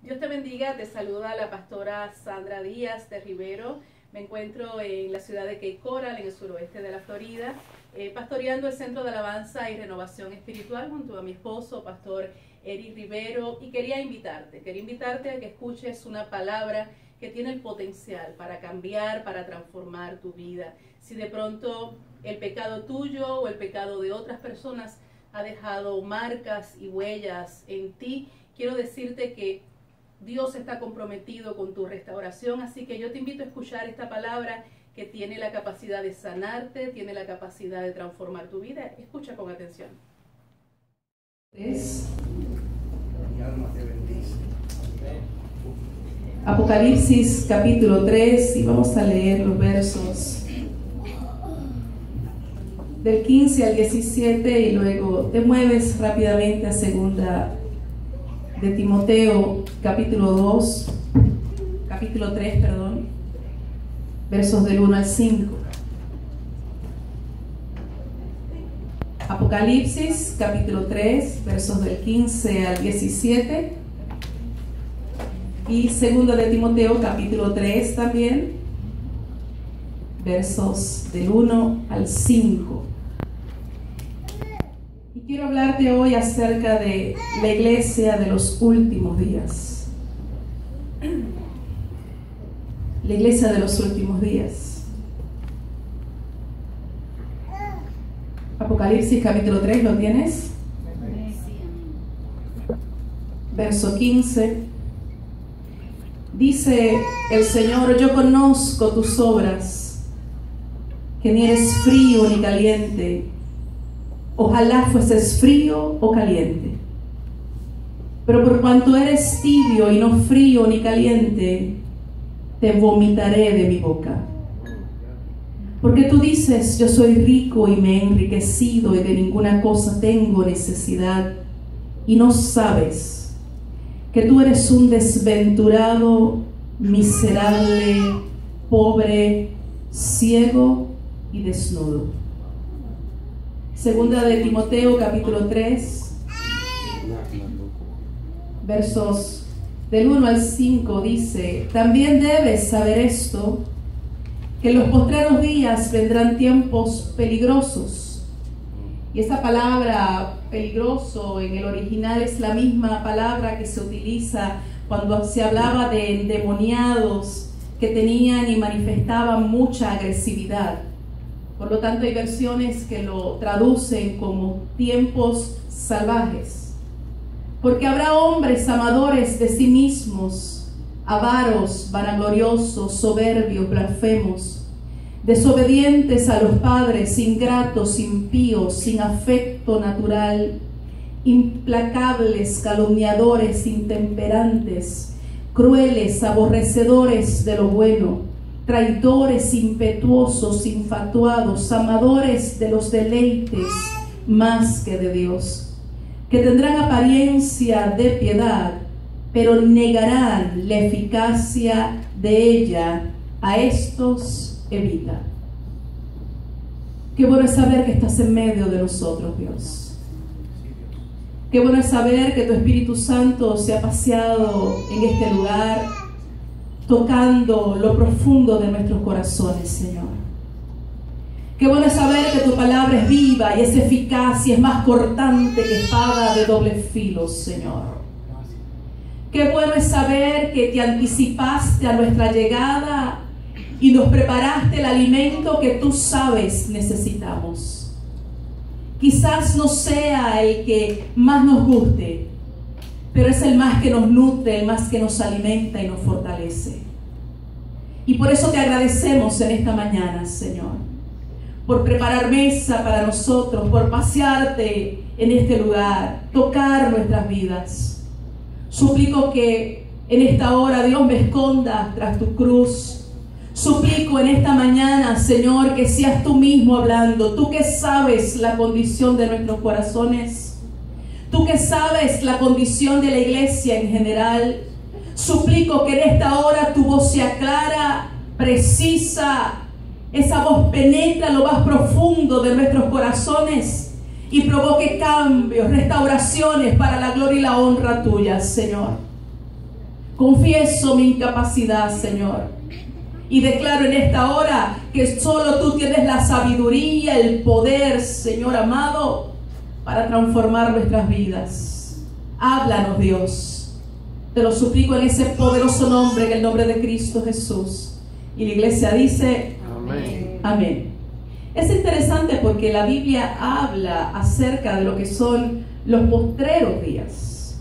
Dios te bendiga, te saluda la pastora Sandra Díaz de Rivero. Me encuentro en la ciudad de Cape Coral, en el suroeste de la Florida, pastoreando el Centro de Alabanza y Renovación Espiritual junto a mi esposo, pastor Eric Rivero, y quería invitarte a que escuches una palabra que tiene el potencial para cambiar, para transformar tu vida. Si de pronto el pecado tuyo o el pecado de otras personas ha dejado marcas y huellas en ti, quiero decirte que Dios está comprometido con tu restauración, así que yo te invito a escuchar esta palabra que tiene la capacidad de sanarte, tiene la capacidad de transformar tu vida. Escucha con atención. Mi alma te bendice. Apocalipsis capítulo 3, y vamos a leer los versos del 15 al 17 y luego te mueves rápidamente a segunda de Timoteo capítulo 3, versos del 1 al 5. Apocalipsis capítulo 3, versos del 15 al 17, y segunda de Timoteo capítulo 3 también, versos del 1 al 5. Y quiero hablarte hoy acerca de la iglesia de los últimos días. La iglesia de los últimos días. Apocalipsis capítulo 3, ¿lo tienes? Verso 15. Dice el Señor: yo conozco tus obras, que ni eres frío ni caliente. Ojalá fueses frío o caliente. Pero por cuanto eres tibio y no frío ni caliente, te vomitaré de mi boca. Porque tú dices: yo soy rico y me he enriquecido y de ninguna cosa tengo necesidad, y no sabes que tú eres un desventurado, miserable, pobre, ciego y desnudo. Segunda de Timoteo capítulo 3, versos del 1 al 5 dice: también debes saber esto, que en los postreros días vendrán tiempos peligrosos. Y esta palabra peligroso en el original es la misma palabra que se utiliza cuando se hablaba de endemoniados que tenían y manifestaban mucha agresividad. Por lo tanto, hay versiones que lo traducen como tiempos salvajes. Porque habrá hombres amadores de sí mismos, avaros, vanagloriosos, soberbios, blasfemos, desobedientes a los padres, ingratos, impíos, sin afecto natural, implacables, calumniadores, intemperantes, crueles, aborrecedores de lo bueno, traidores, impetuosos, infatuados, amadores de los deleites más que de Dios, que tendrán apariencia de piedad, pero negarán la eficacia de ella. A estos evita. Qué bueno es saber que estás en medio de nosotros, Dios. Qué bueno es saber que tu Espíritu Santo se ha paseado en este lugar, tocando lo profundo de nuestros corazones, Señor. Qué bueno es saber que tu palabra es viva y es eficaz y es más cortante que espada de doble filo, Señor. Qué bueno es saber que te anticipaste a nuestra llegada y nos preparaste el alimento que tú sabes necesitamos. Quizás no sea el que más nos guste, pero es el más que nos nutre, el más que nos alimenta y nos fortalece. Y por eso te agradecemos en esta mañana, Señor, por preparar mesa para nosotros, por pasearte en este lugar, tocar nuestras vidas. Suplico que en esta hora, Dios, me escondas tras tu cruz. Suplico en esta mañana, Señor, que seas tú mismo hablando, tú que sabes la condición de nuestros corazones, tú que sabes la condición de la iglesia en general. Suplico que en esta hora tu voz sea clara, precisa, esa voz penetra lo más profundo de nuestros corazones y provoque cambios, restauraciones para la gloria y la honra tuya, Señor. Confieso mi incapacidad, Señor. Y declaro en esta hora que solo tú tienes la sabiduría, el poder, Señor amado, para transformar nuestras vidas. Háblanos, Dios. Te lo suplico en ese poderoso nombre, en el nombre de Cristo Jesús. Y la iglesia dice, amén. Amén. Es interesante porque la Biblia habla acerca de lo que son los postreros días.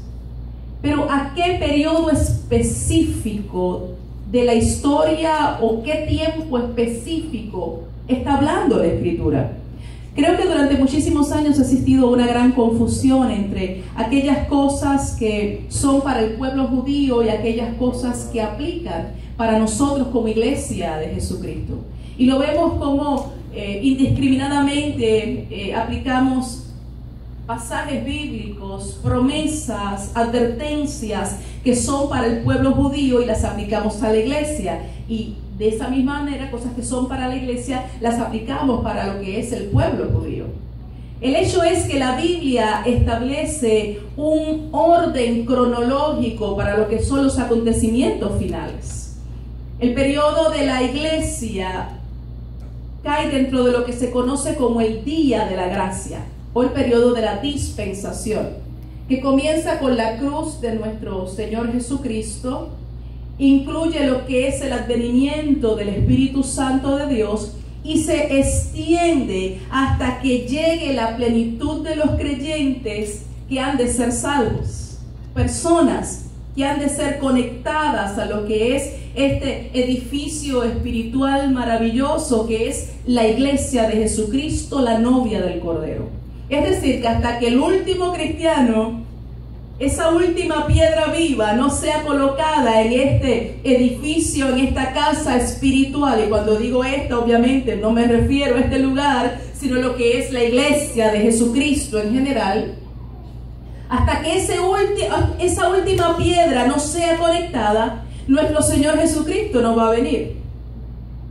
Pero ¿a qué periodo específico de la historia o qué tiempo específico está hablando la Escritura? Creo que durante muchísimos años ha existido una gran confusión entre aquellas cosas que son para el pueblo judío y aquellas cosas que aplican para nosotros como iglesia de Jesucristo. Y lo vemos como indiscriminadamente aplicamos pasajes bíblicos, promesas, advertencias que son para el pueblo judío y las aplicamos a la iglesia. Y de esa misma manera, cosas que son para la iglesia las aplicamos para lo que es el pueblo judío. El hecho es que la Biblia establece un orden cronológico para lo que son los acontecimientos finales. El periodo de la iglesia cae dentro de lo que se conoce como el día de la gracia o el periodo de la dispensación, que comienza con la cruz de nuestro Señor Jesucristo, incluye lo que es el advenimiento del Espíritu Santo de Dios y se extiende hasta que llegue la plenitud de los creyentes que han de ser salvos, personas que han de ser conectadas a lo que es este edificio espiritual maravilloso que es la iglesia de Jesucristo, la novia del Cordero. Es decir, que hasta que el último cristiano, esa última piedra viva, no sea colocada en este edificio, en esta casa espiritual, y cuando digo esta, obviamente no me refiero a este lugar, sino a lo que es la iglesia de Jesucristo en general, hasta que esa última piedra no sea conectada, nuestro Señor Jesucristo no va a venir.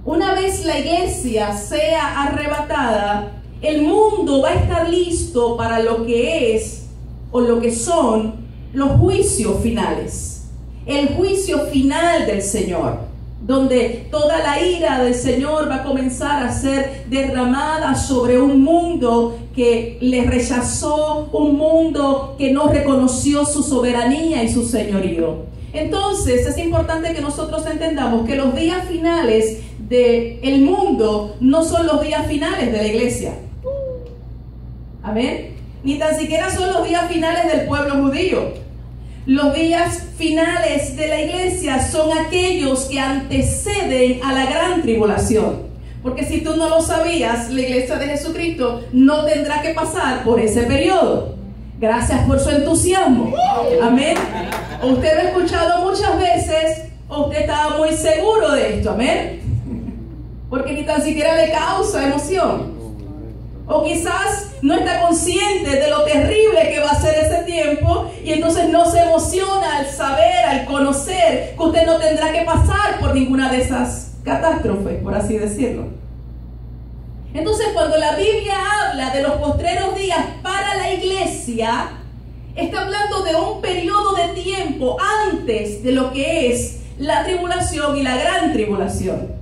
Una vez la iglesia sea arrebatada, el mundo va a estar listo para lo que es o lo que son los juicios finales. El juicio final del Señor, donde toda la ira del Señor va a comenzar a ser derramada sobre un mundo que le rechazó, un mundo que no reconoció su soberanía y su señorío. Entonces es importante que nosotros entendamos que los días finales del mundo no son los días finales de la iglesia. Amén. Ni tan siquiera son los días finales del pueblo judío. Los días finales de la iglesia son aquellos que anteceden a la gran tribulación. Porque si tú no lo sabías, la iglesia de Jesucristo no tendrá que pasar por ese periodo. Gracias por su entusiasmo. Amén. Usted lo ha escuchado muchas veces, o usted estaba muy seguro de esto. Amén. Porque ni tan siquiera le causa emoción. O quizás no está consciente de lo terrible que va a ser ese tiempo y entonces no se emociona al saber, al conocer que usted no tendrá que pasar por ninguna de esas catástrofes, por así decirlo. Entonces, cuando la Biblia habla de los postreros días para la iglesia, está hablando de un periodo de tiempo antes de lo que es la tribulación y la gran tribulación.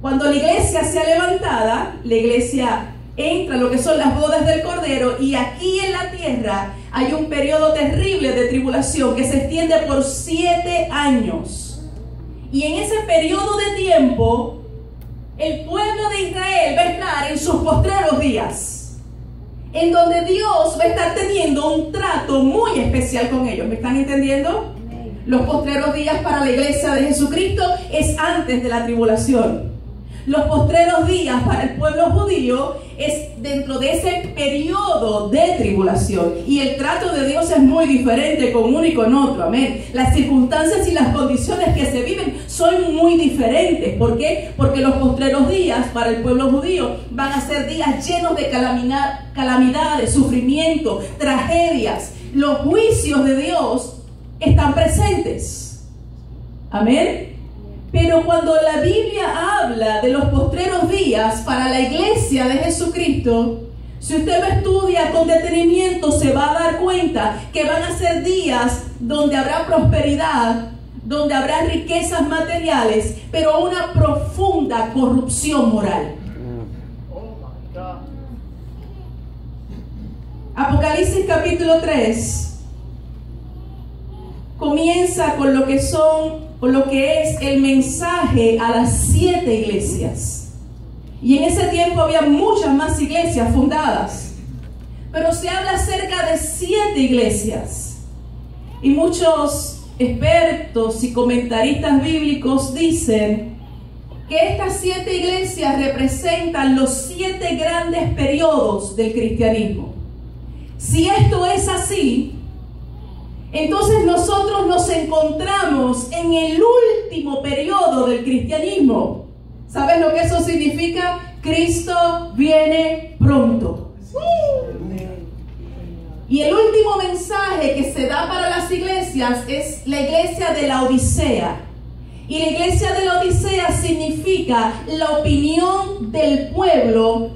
Cuando la iglesia sea levantada, la iglesia entra a lo que son las bodas del Cordero, y aquí en la tierra hay un periodo terrible de tribulación que se extiende por 7 años. Y en ese periodo de tiempo, el pueblo de Israel va a estar en sus postreros días, en donde Dios va a estar teniendo un trato muy especial con ellos. ¿Me están entendiendo? Los postreros días para la iglesia de Jesucristo es antes de la tribulación. Los postreros días para el pueblo judío es dentro de ese periodo de tribulación. Y el trato de Dios es muy diferente con uno y con otro. Amén. Las circunstancias y las condiciones que se viven son muy diferentes. ¿Por qué? Porque los postreros días para el pueblo judío van a ser días llenos de calamidades, sufrimiento, tragedias. Los juicios de Dios están presentes. Amén. Pero cuando la Biblia habla de los postreros días para la iglesia de Jesucristo, Si usted lo estudia con detenimiento, se va a dar cuenta que van a ser días donde habrá prosperidad, donde habrá riquezas materiales, pero una profunda corrupción moral. Apocalipsis capítulo 3 comienza con lo que es el mensaje a las 7 iglesias. Y en ese tiempo había muchas más iglesias fundadas, pero se habla acerca de 7 iglesias. Y muchos expertos y comentaristas bíblicos dicen que estas 7 iglesias representan los 7 grandes periodos del cristianismo. Si esto es así, entonces nosotros nos encontramos en el último periodo del cristianismo. ¿Sabes lo que eso significa? Cristo viene pronto. Y el último mensaje que se da para las iglesias es la iglesia de la Odisea. Y la iglesia de la Odisea significa la opinión del pueblo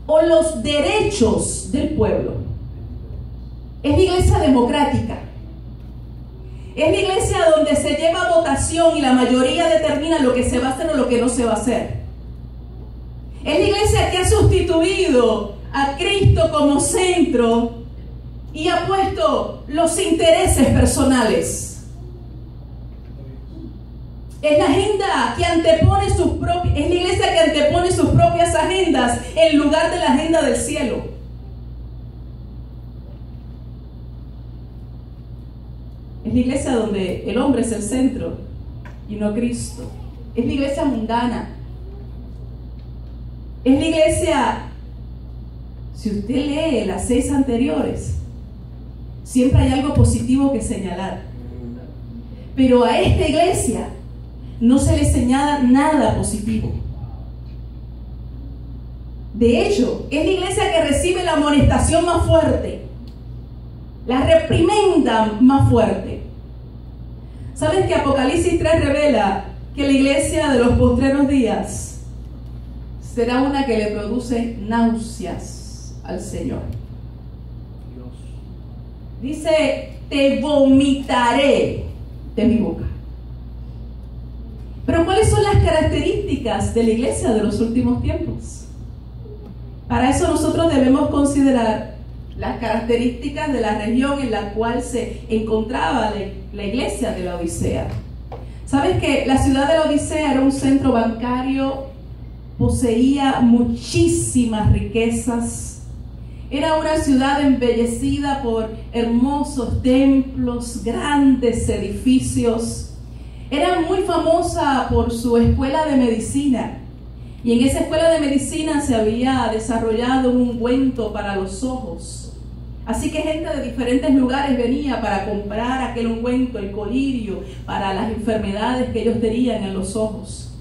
o los derechos del pueblo. Es la iglesia democrática. Es la iglesia donde se lleva a votación y la mayoría determina lo que se va a hacer o lo que no se va a hacer. Es la iglesia que ha sustituido a Cristo como centro y ha puesto los intereses personales. Es la agenda que antepone es la iglesia que antepone sus propias agendas en lugar de la agenda del cielo. Es la iglesia donde el hombre es el centro y no Cristo. Es la iglesia mundana. Es la iglesia, si usted lee las 6 anteriores, siempre hay algo positivo que señalar. Pero a esta iglesia no se le señala nada positivo. De hecho, es la iglesia que recibe la amonestación más fuerte, la reprimenda más fuerte. ¿Saben que Apocalipsis 3 revela que la iglesia de los postreros días será una que le produce náuseas al Señor? Dice, te vomitaré de mi boca. Pero ¿cuáles son las características de la iglesia de los últimos tiempos? Para eso nosotros debemos considerar las características de la región en la cual se encontraba la iglesia de la Odisea. ¿Sabes que la ciudad de la Odisea era un centro bancario? Poseía muchísimas riquezas. Era una ciudad embellecida por hermosos templos, grandes edificios. Era muy famosa por su escuela de medicina. Y en esa escuela de medicina se había desarrollado un ungüento para los ojos. Así que gente de diferentes lugares venía para comprar aquel ungüento, el colirio, para las enfermedades que ellos tenían en los ojos.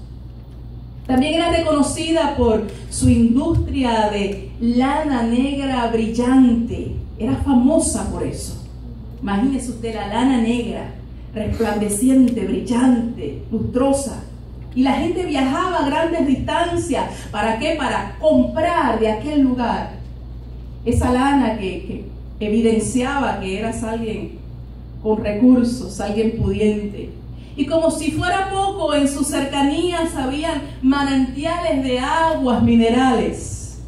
También era reconocida por su industria de lana negra brillante. Era famosa por eso. Imagínese usted la lana negra, resplandeciente, brillante, lustrosa. Y la gente viajaba a grandes distancias. ¿Para qué? Para comprar de aquel lugar esa lana que evidenciaba que eras alguien con recursos, alguien pudiente. Y como si fuera poco, en sus cercanías habían manantiales de aguas minerales.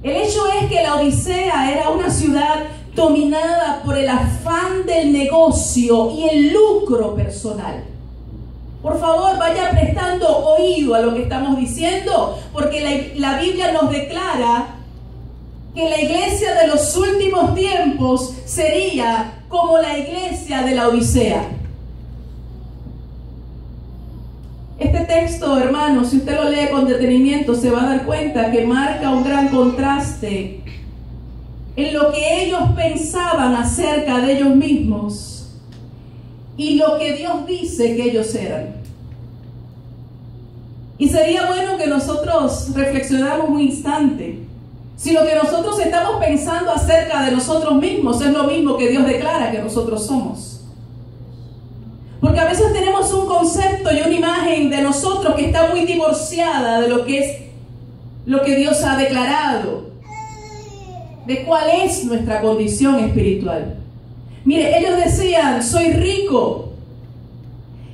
El hecho es que la Odisea era una ciudad dominada por el afán del negocio y el lucro personal. Por favor, vaya prestando oído a lo que estamos diciendo, porque la Biblia nos declara que la iglesia de los últimos tiempos sería como la iglesia de la Odisea. Este texto, hermanos, si usted lo lee con detenimiento, se va a dar cuenta que marca un gran contraste en lo que ellos pensaban acerca de ellos mismos y lo que Dios dice que ellos eran. Y sería bueno que nosotros reflexionáramos un instante. Si lo que nosotros estamos pensando acerca de nosotros mismos es lo mismo que Dios declara que nosotros somos. Porque a veces tenemos un concepto y una imagen de nosotros que está muy divorciada de lo que es lo que Dios ha declarado. de cuál es nuestra condición espiritual. Mire, ellos decían, soy rico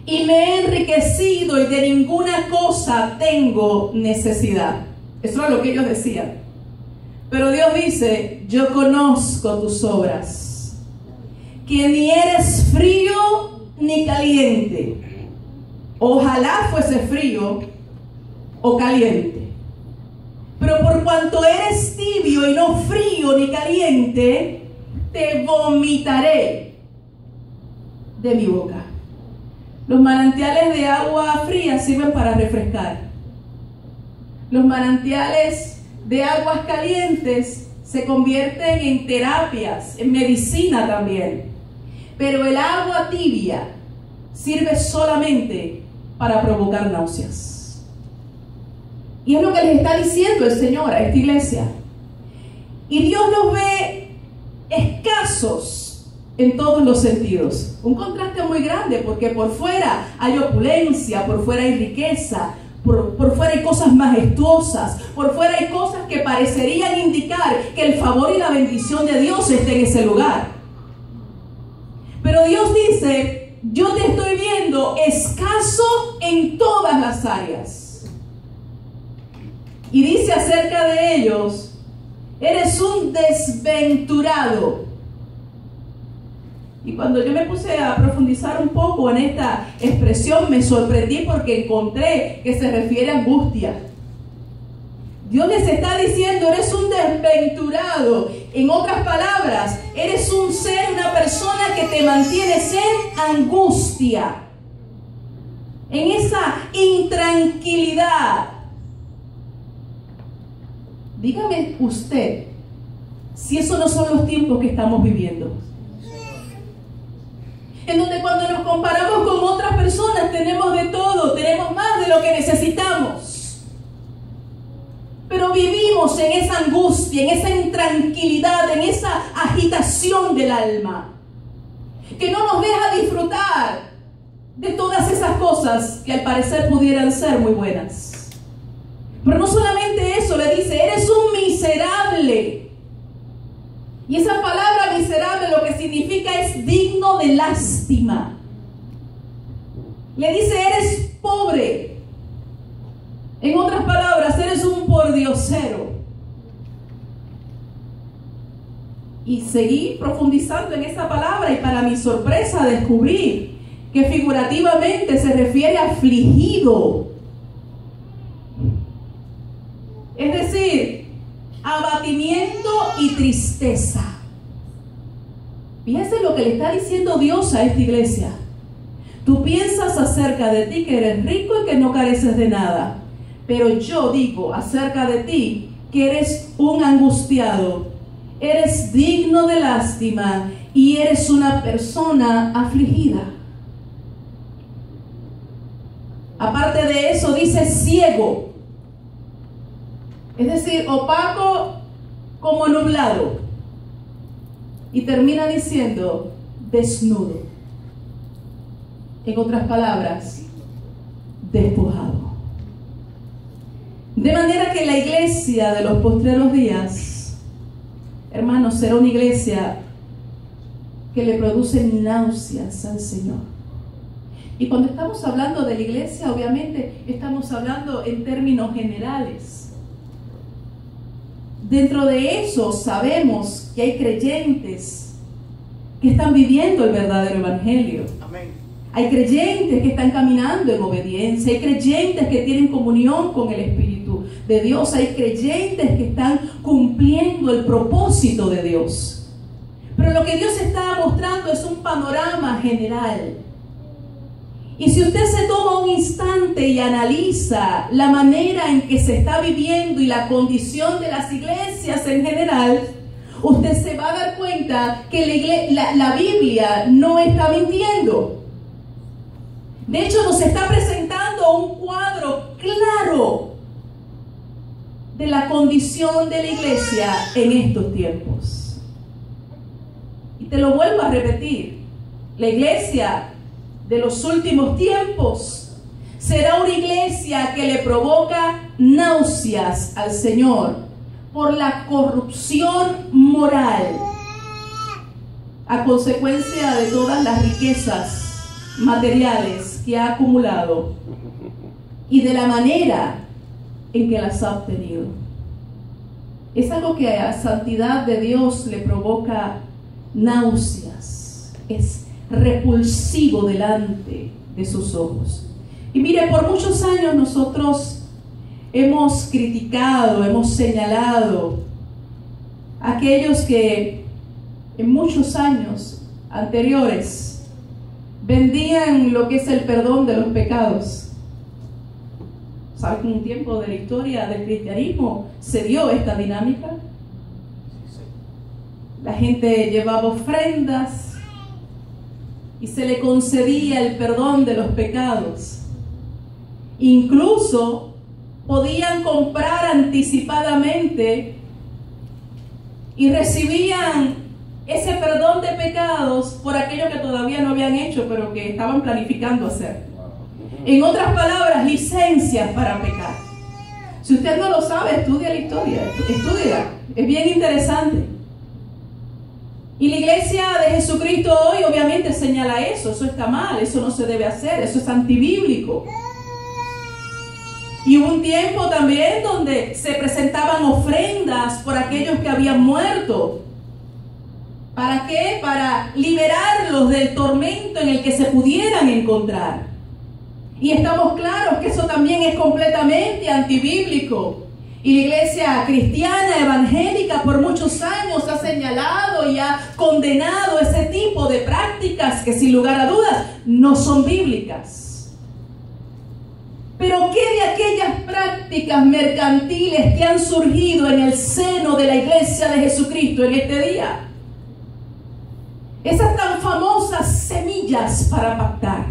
y me he enriquecido y de ninguna cosa tengo necesidad. Eso es lo que ellos decían. Pero Dios dice, yo conozco tus obras, que ni eres frío ni caliente. Ojalá fuese frío o caliente. Pero por cuanto eres tibio y no frío ni caliente, te vomitaré de mi boca. Los manantiales de agua fría sirven para refrescar. Los manantiales de aguas calientes se convierten en terapias, en medicina también. Pero el agua tibia sirve solamente para provocar náuseas. Y es lo que les está diciendo el Señor a esta iglesia. Y Dios nos ve escasos en todos los sentidos. Un contraste muy grande, porque por fuera hay opulencia, por fuera hay riqueza, por fuera hay cosas majestuosas, por fuera hay cosas que parecerían indicar que el favor y la bendición de Dios esté en ese lugar. Pero Dios dice, yo te estoy viendo escaso en todas las áreas. Y dice acerca de ellos, eres un desventurado. Y cuando yo me puse a profundizar un poco en esta expresión, me sorprendí porque encontré que se refiere a angustia. Dios les está diciendo, eres un desventurado. En otras palabras, eres un ser, una persona que te mantienes en angustia, en esa intranquilidad. Dígame usted, si esos no son los tiempos que estamos viviendo. En donde cuando nos comparamos con otras personas tenemos de todo, tenemos más de lo que necesitamos. Pero vivimos en esa angustia, en esa intranquilidad, en esa agitación del alma, que no nos deja disfrutar de todas esas cosas que al parecer pudieran ser muy buenas. Pero no solamente eso, le dice, eres un miserable. Y esa palabra miserable lo que significa es digno de lástima. Le dice, eres pobre. En otras palabras, eres un pordiosero. Y seguí profundizando en esa palabra y para mi sorpresa descubrí que figurativamente se refiere a afligido. Es decir, abatimiento y tristeza. Fíjense lo que le está diciendo Dios a esta iglesia. Tú piensas acerca de ti que eres rico y que no careces de nada, pero yo digo acerca de ti que eres un angustiado, eres digno de lástima y eres una persona afligida. Aparte de eso dice ciego, es decir, opaco como nublado. Y termina diciendo desnudo. En otras palabras, despojado. De manera que la iglesia de los postreros días, hermanos, será una iglesia que le produce náuseas al Señor. Y cuando estamos hablando de la iglesia, obviamente estamos hablando en términos generales. Dentro de eso sabemos que hay creyentes que están viviendo el verdadero evangelio. Amén. Hay creyentes que están caminando en obediencia, hay creyentes que tienen comunión con el Espíritu de Dios, hay creyentes que están cumpliendo el propósito de Dios. Pero lo que Dios está mostrando es un panorama general. Y si usted se toma un instante y analiza la manera en que se está viviendo y la condición de las iglesias en general, usted se va a dar cuenta que la Biblia no está mintiendo. De hecho, nos está presentando un cuadro claro de la condición de la iglesia en estos tiempos. Y te lo vuelvo a repetir, la iglesia de los últimos tiempos será una iglesia que le provoca náuseas al Señor, por la corrupción moral a consecuencia de todas las riquezas materiales que ha acumulado y de la manera en que las ha obtenido. Es algo que a la santidad de Dios le provoca náuseas, es repulsivo delante de sus ojos. Y mire, por muchos años nosotros hemos criticado, hemos señalado a aquellos que en muchos años anteriores vendían lo que es el perdón de los pecados. ¿Sabe que en un tiempo de la historia del cristianismo se dio esta dinámica? La gente llevaba ofrendas y se le concedía el perdón de los pecados. Incluso podían comprar anticipadamente y recibían ese perdón de pecados por aquello que todavía no habían hecho, pero que estaban planificando hacer. En otras palabras, licencias para pecar. Si usted no lo sabe, estudia la historia, estúdiala, es bien interesante. Y la iglesia de Jesucristo hoy obviamente señala eso está mal, eso no se debe hacer, eso es antibíblico. Y hubo un tiempo también donde se presentaban ofrendas por aquellos que habían muerto. ¿Para qué? Para liberarlos del tormento en el que se pudieran encontrar. Y estamos claros que eso también es completamente antibíblico. Y la iglesia cristiana evangélica por muchos años ha señalado y ha condenado ese tipo de prácticas que sin lugar a dudas no son bíblicas. Pero ¿qué de aquellas prácticas mercantiles que han surgido en el seno de la iglesia de Jesucristo en este día? Esas tan famosas semillas para pactar.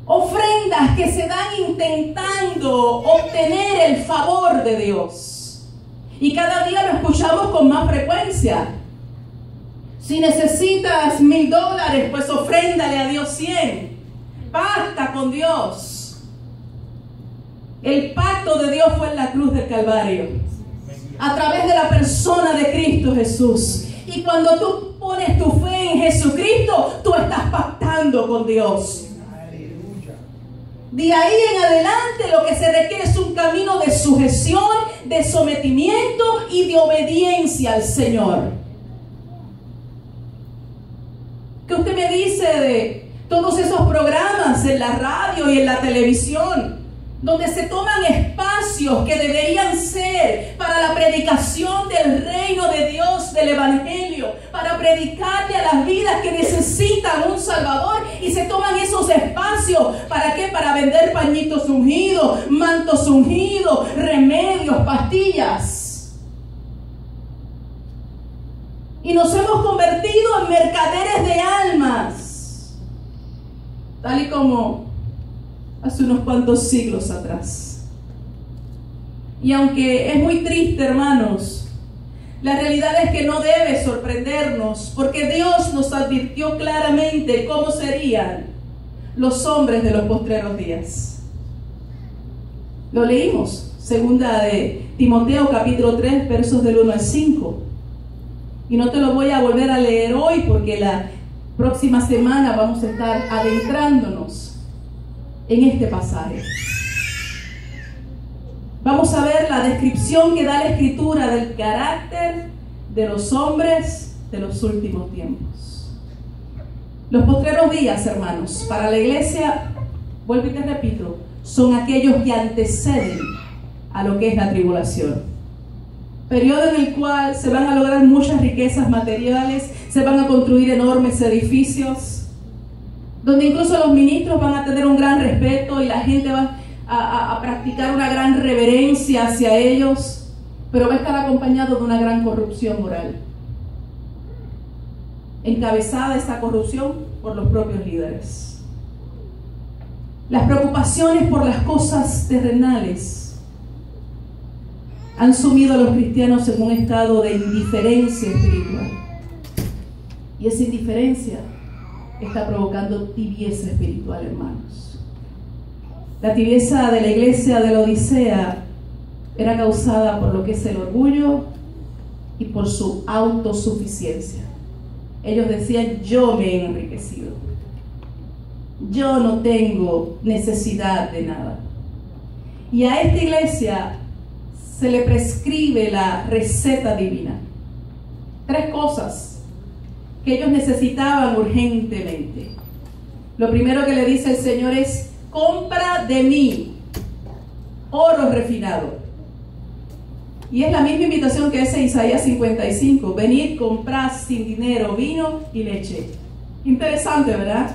Ofrendas que se dan intentando obtener el favor de Dios. Y cada día lo escuchamos con más frecuencia. Si necesitas $1,000, pues ofréndale a Dios 100. Pacta con Dios. El pacto de Dios fue en la cruz del Calvario, a través de la persona de Cristo Jesús. Y cuando tú pones tu fe en Jesucristo, tú estás pactando con Dios. De ahí en adelante lo que se requiere es un camino de sujeción, de sometimiento y de obediencia al Señor. ¿Qué usted me dice de todos esos programas en la radio y en la televisión, donde se toman espacios que deberían ser para la predicación del reino de Dios, del Evangelio, para predicarle a las vidas que necesitan un Salvador, y se toman esos espacios, ¿para qué? Para vender pañitos ungidos, mantos ungidos, remedios, pastillas. Y nos hemos convertido en mercaderes de almas, tal y como hace unos cuantos siglos atrás. Y aunque es muy triste, hermanos, la realidad es que no debe sorprendernos, porque Dios nos advirtió claramente cómo serían los hombres de los postreros días. Lo leímos, segunda de Timoteo capítulo 3, versos del 1 al 5. Y no te lo voy a volver a leer hoy, porque la próxima semana vamos a estar adentrándonos en este pasaje. Vamos a ver la descripción que da la Escritura del carácter de los hombres de los últimos tiempos. Los postreros días, hermanos, para la iglesia, vuelvo y te repito, son aquellos que anteceden a lo que es la tribulación. Periodo en el cual se van a lograr muchas riquezas materiales, se van a construir enormes edificios, donde incluso los ministros van a tener un gran respeto y la gente va a practicar una gran reverencia hacia ellos, pero va a estar acompañado de una gran corrupción moral, encabezada esta corrupción por los propios líderes. Las preocupaciones por las cosas terrenales han sumido a los cristianos en un estado de indiferencia espiritual, y esa indiferencia está provocando tibieza espiritual, hermanos. La tibieza de la iglesia de la Odisea era causada por lo que es el orgullo y por su autosuficiencia. Ellos decían: yo me he enriquecido, yo no tengo necesidad de nada. Y a esta iglesia se le prescribe la receta divina. 3 cosas que ellos necesitaban urgentemente. Lo primero que le dice el Señor es: compra de mí oro refinado. Y es la misma invitación que hace Isaías 55: venid, comprad sin dinero vino y leche. Interesante, ¿verdad?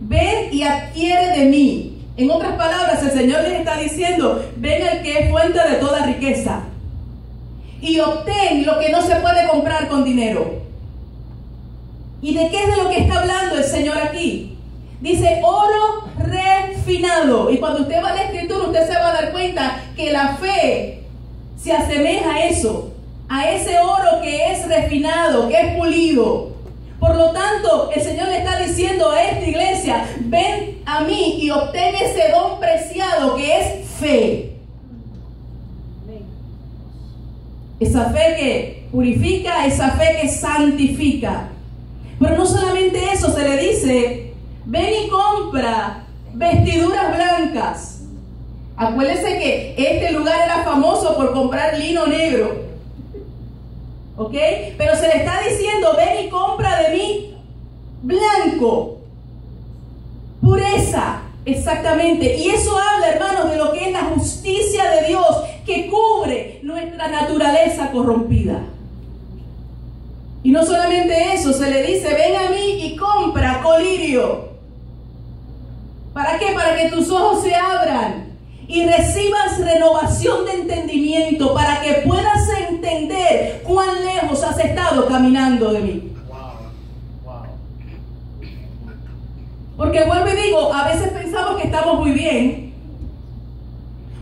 Ven y adquiere de mí. En otras palabras, el Señor les está diciendo: ven al que es fuente de toda riqueza y obtén lo que no se puede comprar con dinero. ¿Y de qué es de lo que está hablando el Señor aquí? Dice oro refinado. Y cuando usted va a la Escritura, usted se va a dar cuenta que la fe se asemeja a eso, a ese oro que es refinado, que es pulido. Por lo tanto, el Señor le está diciendo a esta iglesia: ven a mí y obtén ese don preciado que es fe. Esa fe que purifica, esa fe que santifica. Pero no solamente eso, se le dice: ven y compra vestiduras blancas. Acuérdense que este lugar era famoso por comprar lino negro, ¿ok? Pero se le está diciendo: ven y compra de mí blanco, pureza, exactamente. Y eso habla, hermanos, de lo que es la justicia de Dios, que cubre nuestra naturaleza corrompida. Y no solamente eso, se le dice: ven a mí y compra colirio. ¿Para qué? Para que tus ojos se abran y recibas renovación de entendimiento, para que puedas entender cuán lejos has estado caminando de mí. Porque vuelvo y digo, a veces pensamos que estamos muy bien,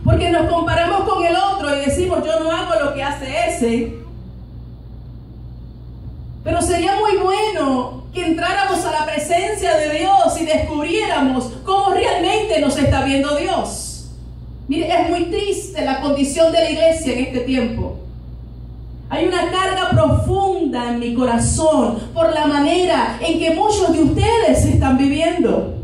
porque nos comparamos con el otro y decimos: yo no hago lo que hace ese. Pero sería muy bueno que entráramos a la presencia de Dios y descubriéramos cómo realmente nos está viendo Dios. Mire, es muy triste la condición de la iglesia en este tiempo. Hay una carga profunda en mi corazón por la manera en que muchos de ustedes están viviendo.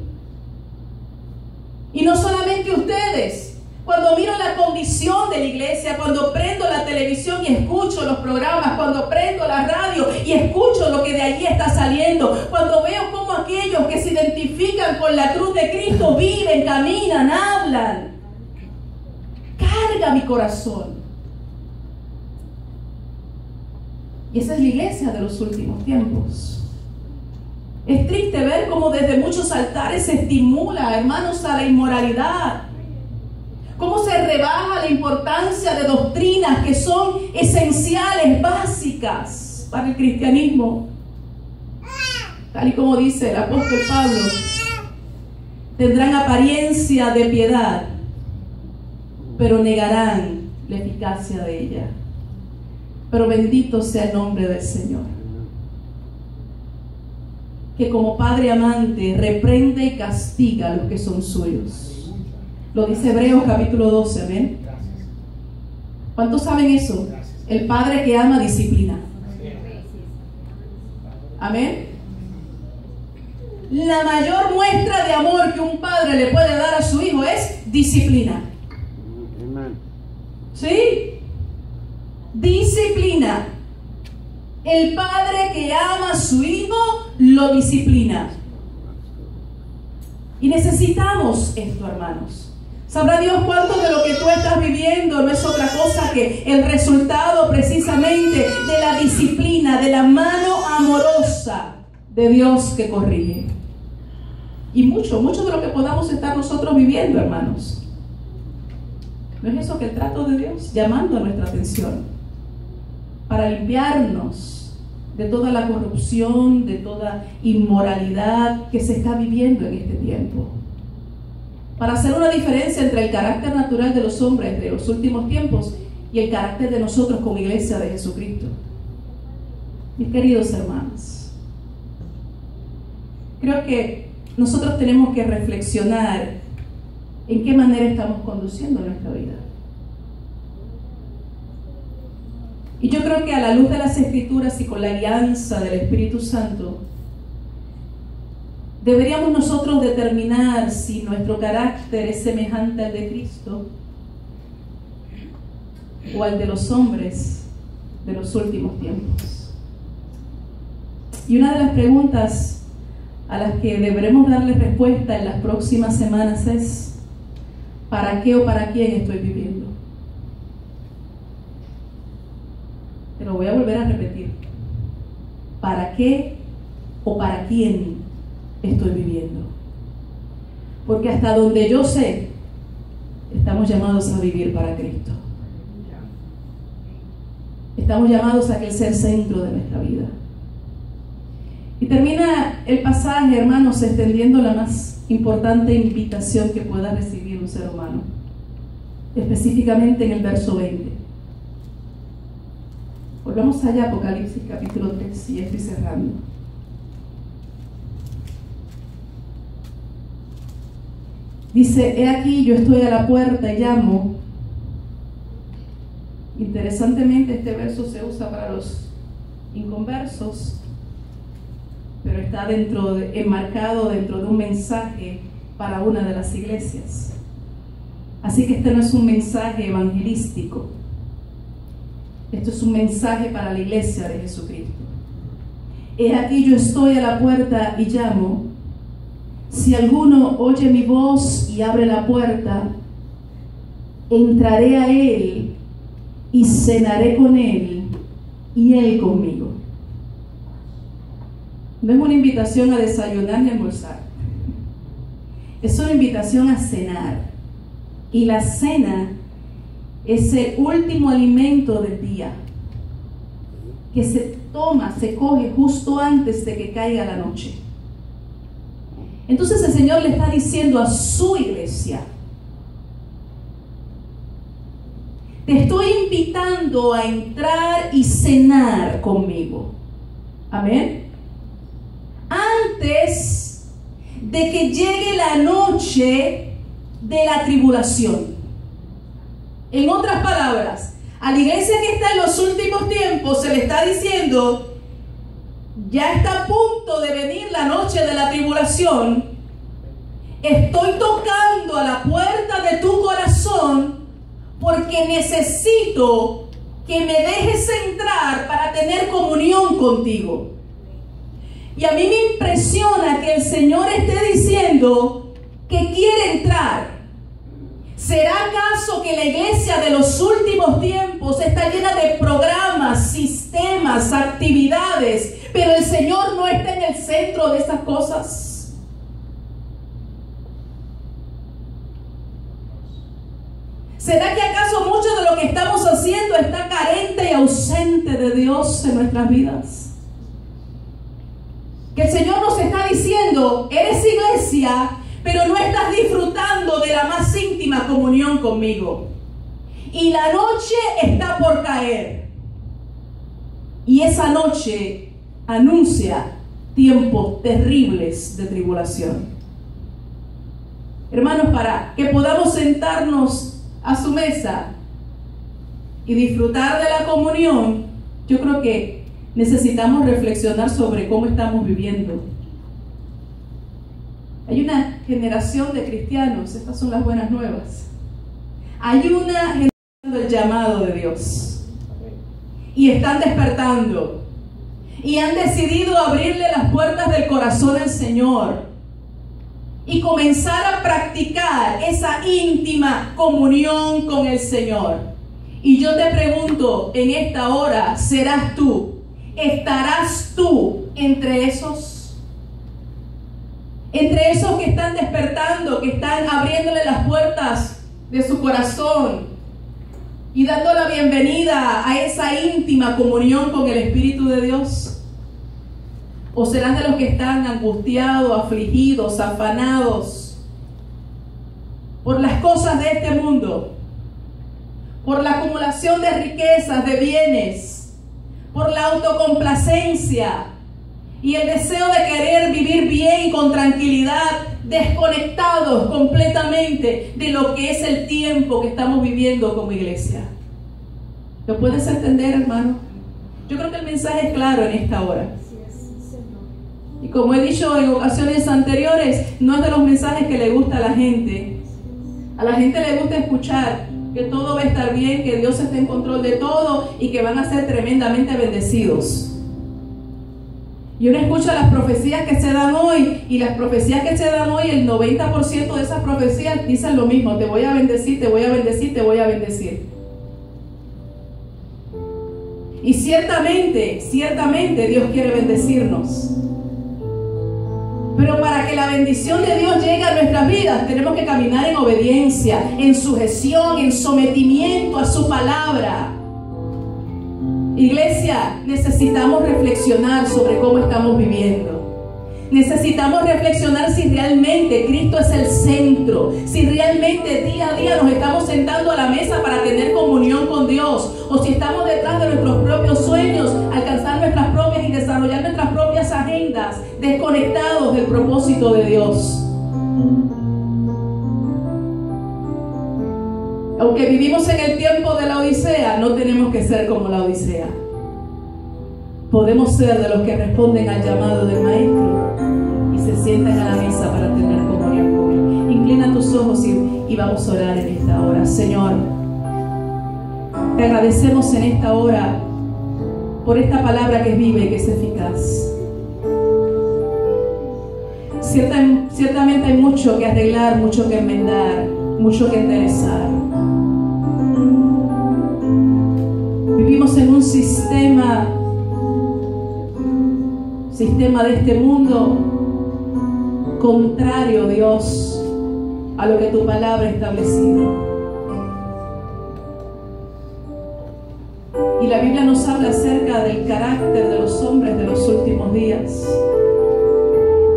Y no solamente ustedes. Cuando miro la condición de la iglesia, cuando prendo la televisión y escucho los programas, cuando prendo la radio y escucho lo que de allí está saliendo, cuando veo cómo aquellos que se identifican con la cruz de Cristo viven, caminan, hablan, carga mi corazón. Y esa es la iglesia de los últimos tiempos. Es triste ver cómo desde muchos altares se estimula, hermanos, a la inmoralidad. Cómo se rebaja la importancia de doctrinas que son esenciales, básicas para el cristianismo. Tal y como dice el apóstol Pablo: tendrán apariencia de piedad, pero negarán la eficacia de ella. Pero bendito sea el nombre del Señor, que como Padre amante reprende y castiga a los que son suyos. Lo dice Hebreos capítulo 12, amén. ¿Cuántos saben eso? El padre que ama disciplina. Amén. La mayor muestra de amor que un padre le puede dar a su hijo es disciplina. ¿Sí? Disciplina. El padre que ama a su hijo lo disciplina. Y necesitamos esto, hermanos. Sabrá Dios cuánto de lo que tú estás viviendo no es otra cosa que el resultado precisamente de la disciplina, de la mano amorosa de Dios que corrige. Y mucho de lo que podamos estar nosotros viviendo, hermanos. ¿No es eso que el trato de Dios llamando a nuestra atención? Para limpiarnos de toda la corrupción, de toda inmoralidad que se está viviendo en este tiempo. Para hacer una diferencia entre el carácter natural de los hombres de los últimos tiempos y el carácter de nosotros como iglesia de Jesucristo. Mis queridos hermanos, creo que nosotros tenemos que reflexionar en qué manera estamos conduciendo nuestra vida. Y yo creo que a la luz de las Escrituras y con la guianza del Espíritu Santo, deberíamos nosotros determinar si nuestro carácter es semejante al de Cristo o al de los hombres de los últimos tiempos. Y una de las preguntas a las que deberemos darle respuesta en las próximas semanas es: ¿para qué o para quién estoy viviendo? Te lo voy a volver a repetir. ¿Para qué o para quién estoy viviendo? Porque hasta donde yo sé, estamos llamados a vivir para Cristo. Estamos llamados a que Él sea el centro de nuestra vida. Y termina el pasaje, hermanos, extendiendo la más importante invitación que pueda recibir un ser humano, específicamente en el verso 20. Volvamos allá, Apocalipsis capítulo 3, y ya estoy cerrando. Dice: he aquí, yo estoy a la puerta y llamo. Interesantemente, este verso se usa para los inconversos, pero está enmarcado dentro de un mensaje para una de las iglesias. Así que este no es un mensaje evangelístico. Esto es un mensaje para la iglesia de Jesucristo. He aquí, yo estoy a la puerta y llamo. Si alguno oye mi voz y abre la puerta, entraré a él y cenaré con él y él conmigo. No es una invitación a desayunar ni a almorzar. Es una invitación a cenar. Y la cena es el último alimento del día, que se coge justo antes de que caiga la noche. Entonces el Señor le está diciendo a su iglesia: te estoy invitando a entrar y cenar conmigo. Amén. Antes de que llegue la noche de la tribulación. En otras palabras, a la iglesia que está en los últimos tiempos se le está diciendo: ya está a punto de venir la noche de la tribulación. Estoy tocando a la puerta de tu corazón porque necesito que me dejes entrar para tener comunión contigo. Y a mí me impresiona que el Señor esté diciendo que quiere entrar. ¿Será acaso que la iglesia de los últimos tiempos está llena de programas, sistemas, actividades, pero el Señor no está en el centro de esas cosas? ¿Será que acaso mucho de lo que estamos haciendo está carente y ausente de Dios en nuestras vidas? Que el Señor nos está diciendo: eres iglesia, pero no estás disfrutando de la más íntima comunión conmigo. Y la noche está por caer. Y esa noche anuncia tiempos terribles de tribulación. Hermanos, para que podamos sentarnos a su mesa y disfrutar de la comunión, yo creo que necesitamos reflexionar sobre cómo estamos viviendo. Hay una generación de cristianos, estas son las buenas nuevas. Hay una generación del llamado de Dios. Y están despertando. Y han decidido abrirle las puertas del corazón al Señor. Y comenzar a practicar esa íntima comunión con el Señor. Y yo te pregunto en esta hora: ¿serás tú? ¿Estarás tú entre esos? Entre esos que están despertando, que están abriéndole las puertas de su corazón y dando la bienvenida a esa íntima comunión con el Espíritu de Dios. ¿O serán de los que están angustiados, afligidos, afanados por las cosas de este mundo, por la acumulación de riquezas, de bienes, por la autocomplacencia y el deseo de querer vivir bien y con tranquilidad, desconectados completamente de lo que es el tiempo que estamos viviendo como iglesia? ¿Lo puedes entender, hermano? Yo creo que el mensaje es claro en esta hora. Y como he dicho en ocasiones anteriores, no es de los mensajes que le gusta a la gente. A la gente le gusta escuchar que todo va a estar bien, que Dios está en control de todo y que van a ser tremendamente bendecidos. Y uno escucha las profecías que se dan hoy, y las profecías que se dan hoy, el 90% de esas profecías dicen lo mismo: te voy a bendecir, te voy a bendecir, te voy a bendecir. Y ciertamente Dios quiere bendecirnos. Pero para que la bendición de Dios llegue a nuestras vidas, tenemos que caminar en obediencia, en sujeción, en sometimiento a su palabra. Iglesia, necesitamos reflexionar sobre cómo estamos viviendo. Necesitamos reflexionar si realmente Cristo es el centro, si realmente día a día nos estamos sentando a la mesa para tener comunión con Dios, o si estamos detrás de nuestros propios sueños, alcanzar nuestras propias y desarrollar nuestras propias agendas, desconectados del propósito de Dios. Aunque vivimos en el tiempo de la Odisea, no tenemos que ser como la Odisea. Podemos ser de los que responden al llamado del Maestro y se sientan a la mesa para tener comunión con Él. Inclina tus ojos y vamos a orar en esta hora. Señor, te agradecemos en esta hora por esta palabra que es viva y que es eficaz. Ciertamente hay mucho que arreglar, mucho que enmendar, mucho que enderezar. Vivimos en un sistema de este mundo contrario, Dios, a lo que tu palabra ha establecido. Y la Biblia nos habla acerca del carácter de los hombres de los últimos días.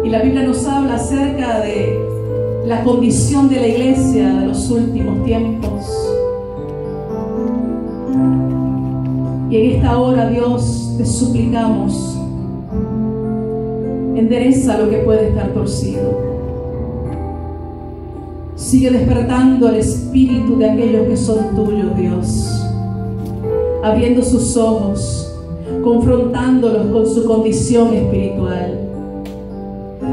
Y la Biblia nos habla acerca de la condición de la iglesia de los últimos tiempos. Y en esta hora, Dios, te suplicamos, endereza lo que puede estar torcido. Sigue despertando el espíritu de aquellos que son tuyos, Dios, abriendo sus ojos, confrontándolos con su condición espiritual,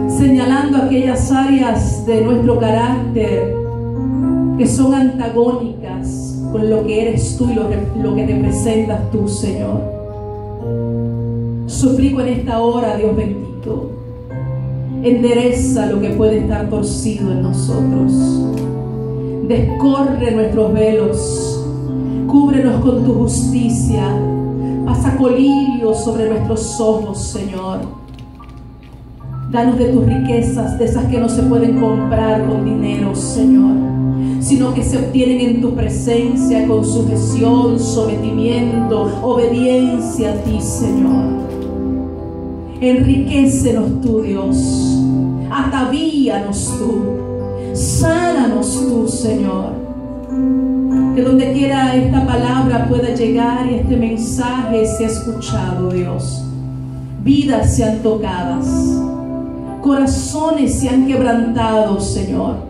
señalando aquellas áreas de nuestro carácter que son antagónicas con lo que eres tú y lo que representas tú, Señor. Suplico en esta hora, Dios bendito, endereza lo que puede estar torcido en nosotros. Descorre nuestros velos, cúbrenos con tu justicia, pasa colirio sobre nuestros ojos, Señor. Danos de tus riquezas, de esas que no se pueden comprar con dinero, Señor, sino que se obtienen en tu presencia con sujeción, sometimiento, obediencia a ti, Señor. Enriquécenos tú, Dios, atavíanos tú, sánanos tú, Señor. Que donde quiera esta palabra pueda llegar y este mensaje sea escuchado, Dios, vidas sean tocadas, corazones sean quebrantados, Señor.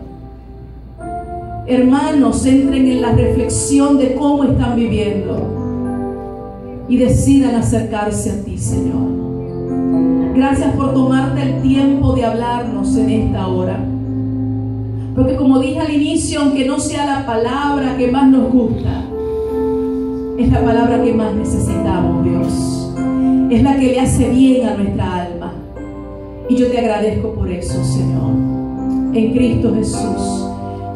Hermanos entren en la reflexión de cómo están viviendo y decidan acercarse a ti, Señor. Gracias por tomarte el tiempo de hablarnos en esta hora. Porque como dije al inicio, aunque no sea la palabra que más nos gusta, es la palabra que más necesitamos, Dios. Es la que le hace bien a nuestra alma. Y yo te agradezco por eso, Señor. En Cristo Jesús.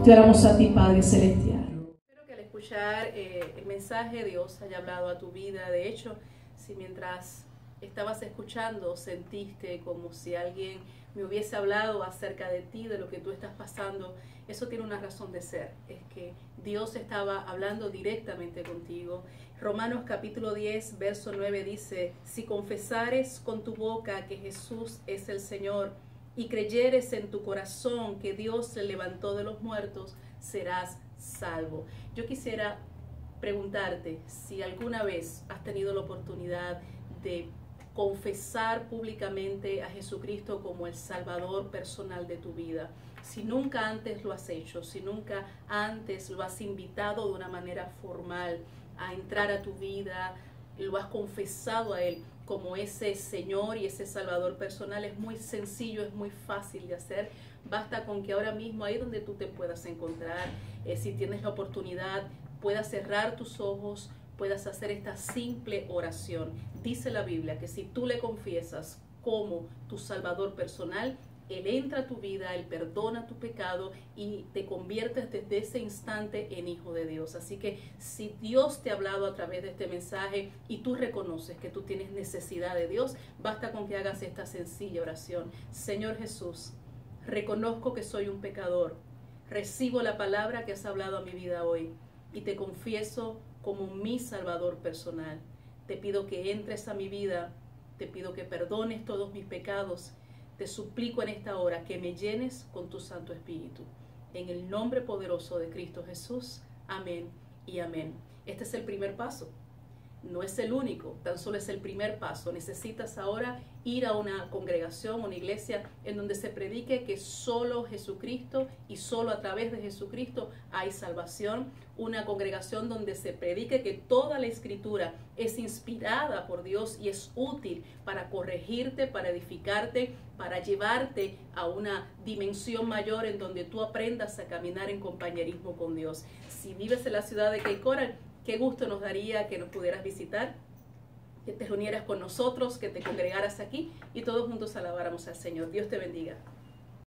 Te oramos a ti, Padre Celestial. Espero que al escuchar el mensaje Dios haya hablado a tu vida. De hecho, si mientras estabas escuchando sentiste como si alguien me hubiese hablado acerca de ti, de lo que tú estás pasando, eso tiene una razón de ser. Es que Dios estaba hablando directamente contigo. Romanos capítulo 10, verso 9 dice: si confesares con tu boca que Jesús es el Señor y creyeres en tu corazón que Dios le levantó de los muertos, serás salvo. Yo quisiera preguntarte si alguna vez has tenido la oportunidad de confesar públicamente a Jesucristo como el Salvador personal de tu vida. Si nunca antes lo has hecho, si nunca antes lo has invitado de una manera formal a entrar a tu vida, lo has confesado a Él como ese Señor y ese Salvador personal, es muy sencillo, es muy fácil de hacer. Basta con que ahora mismo, ahí donde tú te puedas encontrar, si tienes la oportunidad, puedas cerrar tus ojos, puedas hacer esta simple oración. Dice la Biblia que si tú le confiesas como tu Salvador personal, Él entra a tu vida, Él perdona tu pecado y te conviertes desde ese instante en hijo de Dios. Así que si Dios te ha hablado a través de este mensaje y tú reconoces que tú tienes necesidad de Dios, basta con que hagas esta sencilla oración. Señor Jesús, reconozco que soy un pecador, recibo la palabra que has hablado a mi vida hoy y te confieso como mi Salvador personal. Te pido que entres a mi vida, te pido que perdones todos mis pecados. Te suplico en esta hora que me llenes con tu Santo Espíritu. En el nombre poderoso de Cristo Jesús. Amén y amén. Este es el primer paso. No es el único, tan solo es el primer paso. Necesitas ahora ir a una congregación, una iglesia en donde se predique que solo Jesucristo y solo a través de Jesucristo hay salvación. Una congregación donde se predique que toda la Escritura es inspirada por Dios y es útil para corregirte, para edificarte, para llevarte a una dimensión mayor en donde tú aprendas a caminar en compañerismo con Dios. Si vives en la ciudad de Cape Coral, qué gusto nos daría que nos pudieras visitar, que te reunieras con nosotros, que te congregaras aquí y todos juntos alabáramos al Señor. Dios te bendiga.